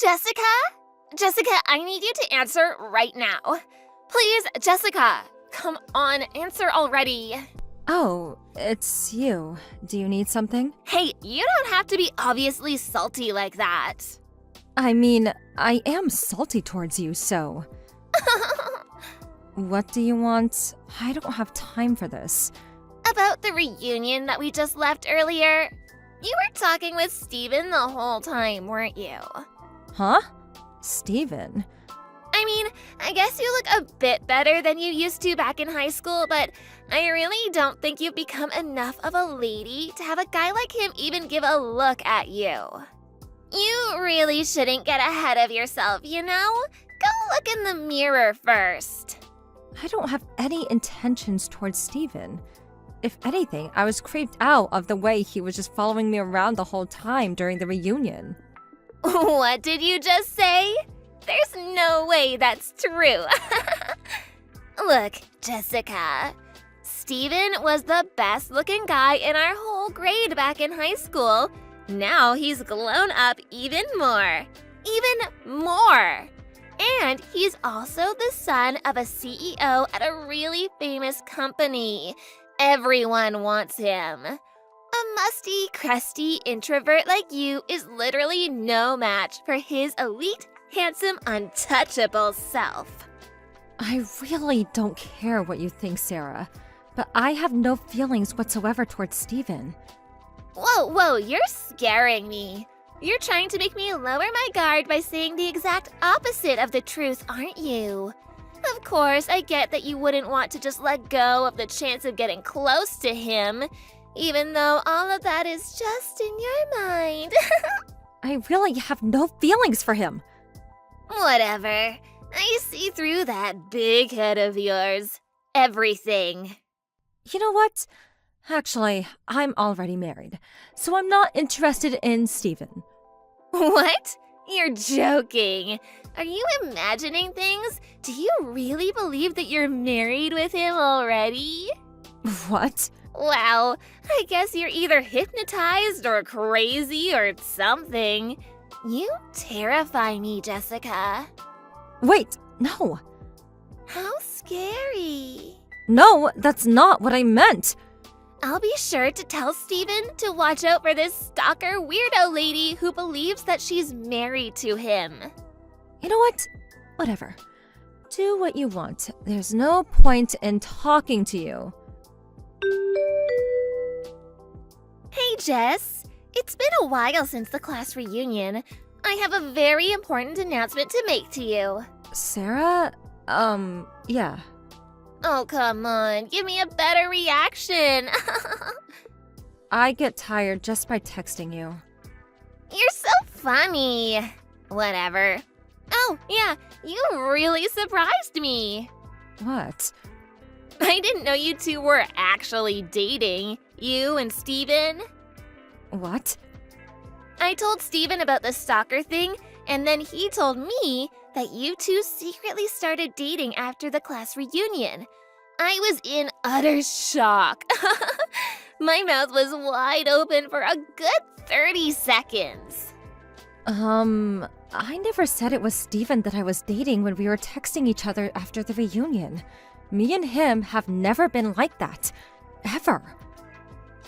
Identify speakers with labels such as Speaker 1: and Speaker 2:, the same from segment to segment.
Speaker 1: Jessica? Jessica, I need you to answer right now. Please, Jessica, come on, answer already.
Speaker 2: Oh, it's you. Do you need something?
Speaker 1: Hey, you don't have to be obviously salty like that.
Speaker 2: I mean, I am salty towards you, so. What do you want? I don't have time for this.
Speaker 1: About the reunion that we just left earlier, you were talking with Steven the whole time, weren't you?
Speaker 2: Huh? Steven?
Speaker 1: I mean, I guess you look a bit better than you used to back in high school, but I really don't think you've become enough of a lady to have a guy like him even give a look at you. You really shouldn't get ahead of yourself, you know? Go look in the mirror first.
Speaker 2: I don't have any intentions towards Steven. If anything, I was creeped out of the way he was just following me around the whole time during the reunion.
Speaker 1: What did you just say? There's no way that's true. Look, Jessica, Steven was the best looking guy in our whole grade back in high school. Now he's grown up even more. Even more. And he's also the son of a CEO at a really famous company. Everyone wants him. A musty, crusty introvert like you is literally no match for his elite, handsome, untouchable self.
Speaker 2: I really don't care what you think, Sarah, but I have no feelings whatsoever towards Steven.
Speaker 1: Whoa, you're scaring me. You're trying to make me lower my guard by saying the exact opposite of the truth, aren't you? Of course, I get that you wouldn't want to just let go of the chance of getting close to him, even though all of that is just in your mind.
Speaker 2: I really have no feelings for him.
Speaker 1: Whatever. I see through that big head of yours. Everything.
Speaker 2: You know what? Actually, I'm already married, so I'm not interested in Steven.
Speaker 1: What? You're joking. Are you imagining things? Do you really believe that you're married with him already?
Speaker 2: What?
Speaker 1: Wow, I guess you're either hypnotized or crazy or something. You terrify me, Jessica.
Speaker 2: Wait, no.
Speaker 1: How scary.
Speaker 2: No, that's not what I meant.
Speaker 1: I'll be sure to tell Steven to watch out for this stalker weirdo lady who believes that she's married to him.
Speaker 2: You know what? Whatever. Do what you want. There's no point in talking to you.
Speaker 1: Hey, Jess. It's been a while since the class reunion. I have a very important announcement to make to you.
Speaker 2: Sarah? Yeah.
Speaker 1: Oh, come on. Give me a better reaction.
Speaker 2: I get tired just by texting you.
Speaker 1: You're so funny. Whatever. Oh, yeah. You really surprised me.
Speaker 2: What?
Speaker 1: I didn't know you two were actually dating. You and Steven.
Speaker 2: What?
Speaker 1: I told Steven about the stalker thing, and then he told me that you two secretly started dating after the class reunion. I was in utter shock. My mouth was wide open for a good 30 seconds.
Speaker 2: I never said it was Steven that I was dating when we were texting each other after the reunion. Me and him have never been like that. Ever.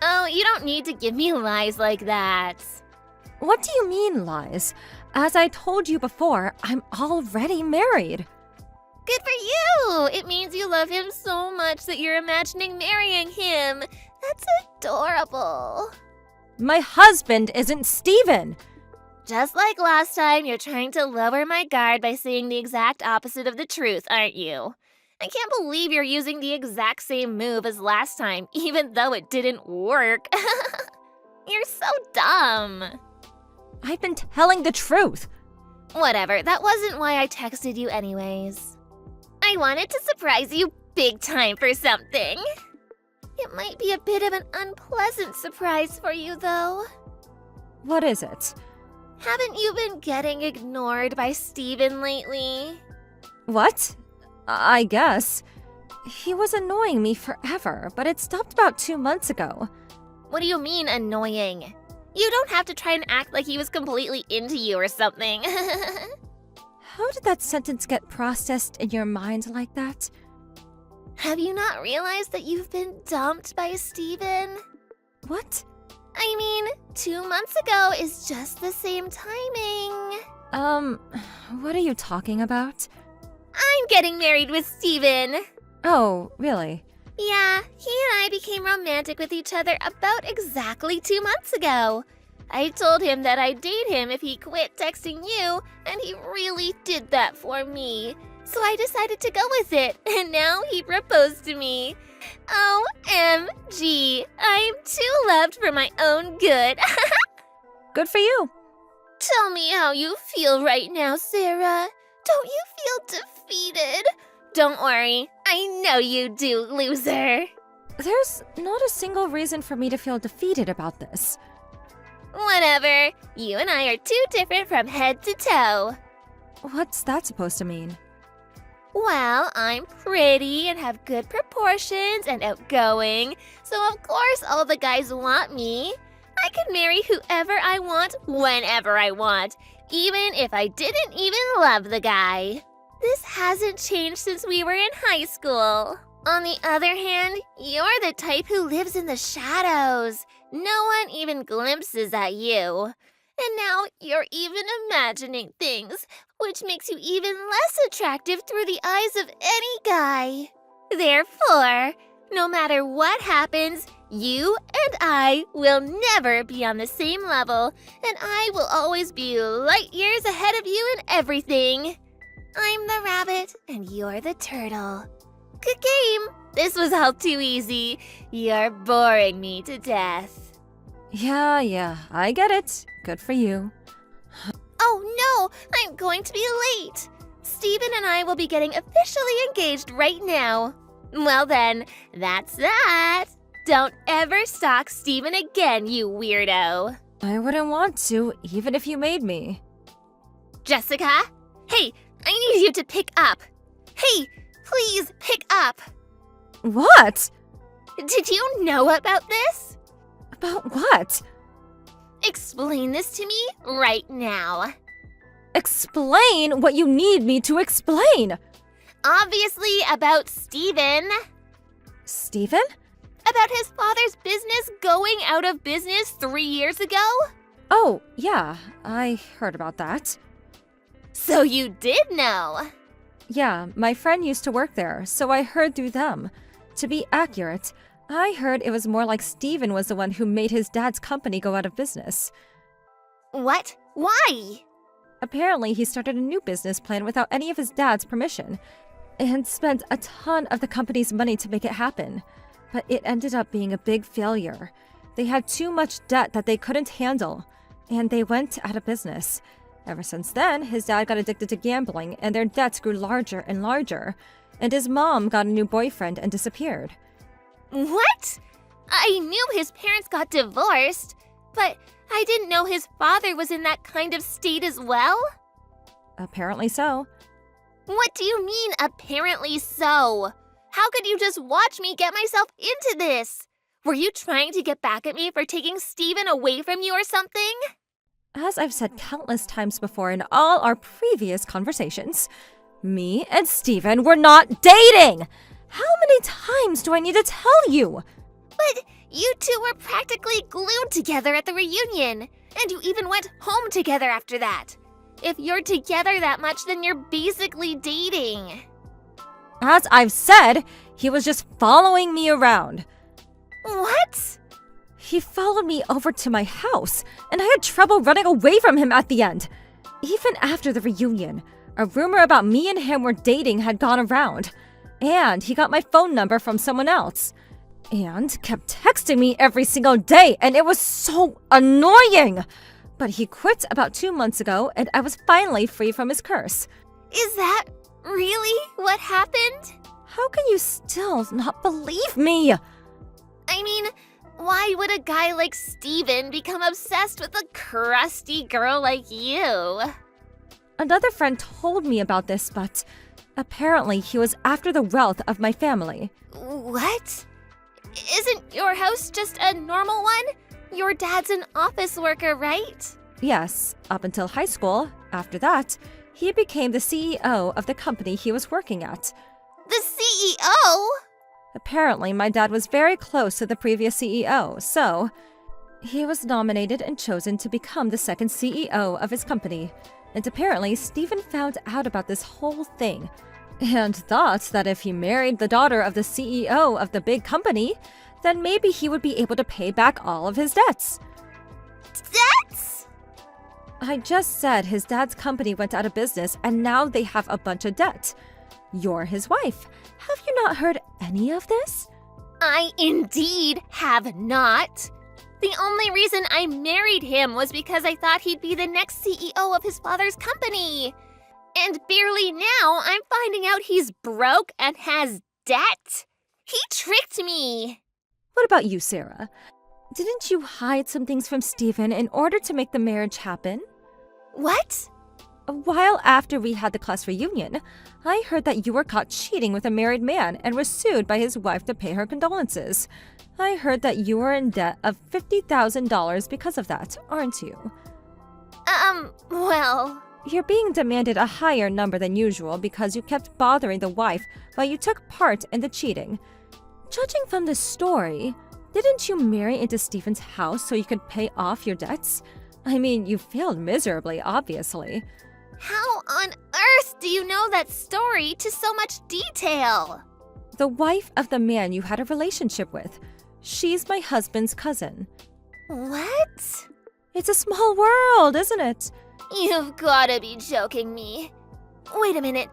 Speaker 1: Oh, you don't need to give me lies like that.
Speaker 2: What do you mean, lies? As I told you before, I'm already married.
Speaker 1: Good for you! It means you love him so much that you're imagining marrying him. That's adorable.
Speaker 2: My husband isn't Steven!
Speaker 1: Just like last time, you're trying to lower my guard by saying the exact opposite of the truth, aren't you? I can't believe you're using the exact same move as last time, even though it didn't work. You're so dumb.
Speaker 2: I've been telling the truth.
Speaker 1: Whatever, that wasn't why I texted you anyways. I wanted to surprise you big time for something. It might be a bit of an unpleasant surprise for you, though.
Speaker 2: What is it?
Speaker 1: Haven't you been getting ignored by Steven lately?
Speaker 2: What? I guess. He was annoying me forever, but it stopped about 2 months ago.
Speaker 1: What do you mean, annoying? You don't have to try and act like he was completely into you or something.
Speaker 2: How did that sentence get processed in your mind like that?
Speaker 1: Have you not realized that you've been dumped by Steven?
Speaker 2: What?
Speaker 1: I mean, 2 months ago is just the same timing.
Speaker 2: What are you talking about?
Speaker 1: I'm getting married with Steven.
Speaker 2: Oh, really?
Speaker 1: Yeah, he and I became romantic with each other about exactly 2 months ago. I told him that I'd date him if he quit texting you, and he really did that for me. So I decided to go with it, and now he proposed to me. OMG, I'm too loved for my own good.
Speaker 2: Good for you.
Speaker 1: Tell me how you feel right now, Sarah. Don't you feel defeated? Don't worry, I know you do, loser.
Speaker 2: There's not a single reason for me to feel defeated about this.
Speaker 1: Whatever, you and I are too different from head to toe.
Speaker 2: What's that supposed to mean?
Speaker 1: Well, I'm pretty and have good proportions and outgoing, so of course all the guys want me. I can marry whoever I want, whenever I want, even if I didn't even love the guy. This hasn't changed since we were in high school. On the other hand, you're the type who lives in the shadows. No one even glimpses at you. And now you're even imagining things, which makes you even less attractive through the eyes of any guy. Therefore, no matter what happens, you and I will never be on the same level, and I will always be light years ahead of you in everything. I'm the rabbit, and you're the turtle. Good game. This was all too easy. You're boring me to death.
Speaker 2: Yeah, I get it. Good for you.
Speaker 1: Oh no, I'm going to be late. Steven and I will be getting officially engaged right now. Well then, that's that. Don't ever stalk Steven again, you weirdo.
Speaker 2: I wouldn't want to, even if you made me.
Speaker 1: Jessica? Hey, I need you to pick up. Hey, please pick up.
Speaker 2: What?
Speaker 1: Did you know about this?
Speaker 2: About what?
Speaker 1: Explain this to me right now.
Speaker 2: Explain what you need me to explain.
Speaker 1: Obviously about Steven.
Speaker 2: Steven?
Speaker 1: About his father's business going out of business 3 years ago?
Speaker 2: Oh, yeah, I heard about that.
Speaker 1: So you did know.
Speaker 2: Yeah, my friend used to work there, so I heard through them. To be accurate, I heard it was more like Steven was the one who made his dad's company go out of business.
Speaker 1: What? Why?
Speaker 2: Apparently, he started a new business plan without any of his dad's permission, and spent a ton of the company's money to make it happen. But it ended up being a big failure. They had too much debt that they couldn't handle, and they went out of business. Ever since then, his dad got addicted to gambling, and their debts grew larger and larger, and his mom got a new boyfriend and disappeared.
Speaker 1: What? I knew his parents got divorced, but I didn't know his father was in that kind of state as well.
Speaker 2: Apparently so.
Speaker 1: What do you mean, apparently so? How could you just watch me get myself into this? Were you trying to get back at me for taking Steven away from you or something?
Speaker 2: As I've said countless times before in all our previous conversations, me and Steven were not dating! How many times do I need to tell you?
Speaker 1: But you two were practically glued together at the reunion, and you even went home together after that. If you're together that much, then you're basically dating.
Speaker 2: As I've said, he was just following me around.
Speaker 1: What?
Speaker 2: He followed me over to my house, and I had trouble running away from him at the end. Even after the reunion, a rumor about me and him were dating had gone around, and he got my phone number from someone else, and kept texting me every single day, and it was so annoying. But he quit about 2 months ago, and I was finally free from his curse.
Speaker 1: Is that really what happened?
Speaker 2: How can you still not believe me?
Speaker 1: I mean, why would a guy like Steven become obsessed with a crusty girl like you?
Speaker 2: Another friend told me about this, but apparently he was after the wealth of my family.
Speaker 1: What? Isn't your house just a normal one? Your dad's an office worker, right?
Speaker 2: Yes, up until high school. After that, he became the CEO of the company he was working at.
Speaker 1: The CEO?
Speaker 2: Apparently, my dad was very close to the previous CEO, so he was nominated and chosen to become the second CEO of his company. And apparently, Stephen found out about this whole thing and thought that if he married the daughter of the CEO of the big company, then maybe he would be able to pay back all of his debts.
Speaker 1: Debts?
Speaker 2: I just said his dad's company went out of business and now they have a bunch of debt. You're his wife. Have you not heard any of this?
Speaker 1: I indeed have not. The only reason I married him was because I thought he'd be the next CEO of his father's company. And barely now, I'm finding out he's broke and has debt. He tricked me.
Speaker 2: What about you, Sarah? Didn't you hide some things from Stephen in order to make the marriage happen?
Speaker 1: What?
Speaker 2: A while after we had the class reunion, I heard that you were caught cheating with a married man and were sued by his wife to pay her condolences. I heard that you were in debt of $50,000 because of that, aren't you?
Speaker 1: Well...
Speaker 2: You're being demanded a higher number than usual because you kept bothering the wife while you took part in the cheating. Judging from the story, didn't you marry into Stephen's house so you could pay off your debts? I mean, you failed miserably, obviously.
Speaker 1: How on earth do you know that story to so much detail?
Speaker 2: The wife of the man you had a relationship with. She's my husband's cousin.
Speaker 1: What?
Speaker 2: It's a small world, isn't it?
Speaker 1: You've gotta be joking me. Wait a minute.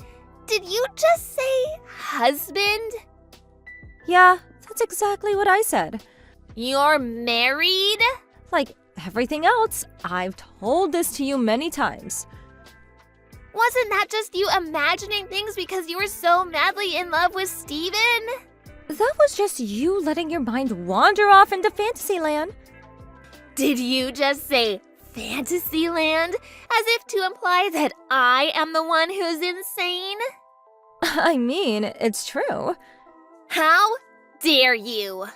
Speaker 1: Did you just say husband?
Speaker 2: Yeah, that's exactly what I said.
Speaker 1: You're married?
Speaker 2: Like everything else, I've told this to you many times.
Speaker 1: Wasn't that just you imagining things because you were so madly in love with Steven?
Speaker 2: That was just you letting your mind wander off into Fantasyland.
Speaker 1: Did you just say Fantasyland? As if to imply that I am the one who's insane?
Speaker 2: I mean, it's true.
Speaker 1: How dare you?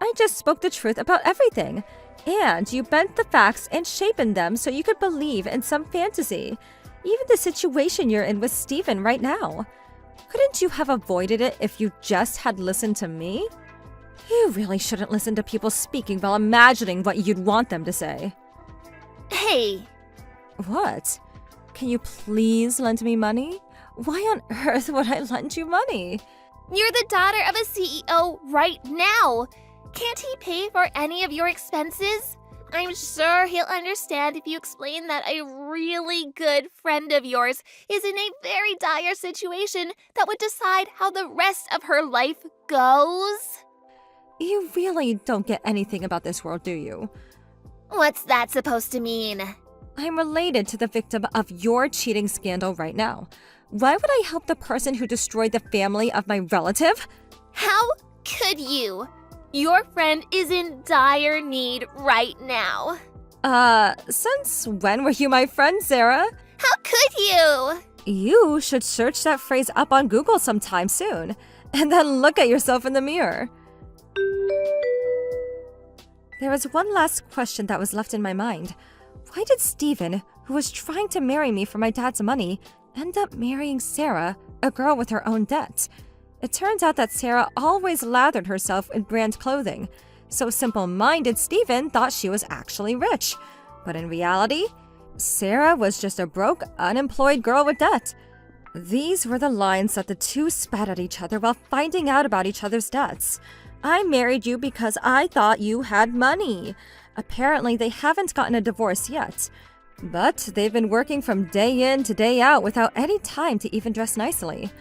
Speaker 2: I just spoke the truth about everything. And you bent the facts and shaped them so you could believe in some fantasy. Even the situation you're in with Stephen right now. Couldn't you have avoided it if you just had listened to me? You really shouldn't listen to people speaking while imagining what you'd want them to say.
Speaker 1: Hey.
Speaker 2: What? Can you please lend me money? Why on earth would I lend you money?
Speaker 1: You're the daughter of a CEO right now. Can't he pay for any of your expenses? I'm sure he'll understand if you explain that a really good friend of yours is in a very dire situation that would decide how the rest of her life goes.
Speaker 2: You really don't get anything about this world, do you?
Speaker 1: What's that supposed to mean?
Speaker 2: I'm related to the victim of your cheating scandal right now. Why would I help the person who destroyed the family of my relative?
Speaker 1: How could you? Your friend is in dire need right now.
Speaker 2: Since when were you my friend, Sarah?
Speaker 1: How could you?
Speaker 2: You should search that phrase up on Google sometime soon, and then look at yourself in the mirror. There was one last question that was left in my mind. Why did Stephen, who was trying to marry me for my dad's money, end up marrying Sarah, a girl with her own debt? It turns out that Sarah always lathered herself in brand clothing, so simple-minded Stephen thought she was actually rich. But in reality, Sarah was just a broke, unemployed girl with debt. These were the lines that the two spat at each other while finding out about each other's debts. I married you because I thought you had money. Apparently, they haven't gotten a divorce yet. But they've been working from day in to day out without any time to even dress nicely.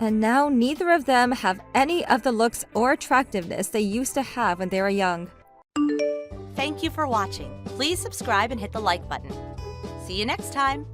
Speaker 2: And now neither of them have any of the looks or attractiveness they used to have when they were young.
Speaker 3: Thank you for watching. Please subscribe and hit the like button. See you next time.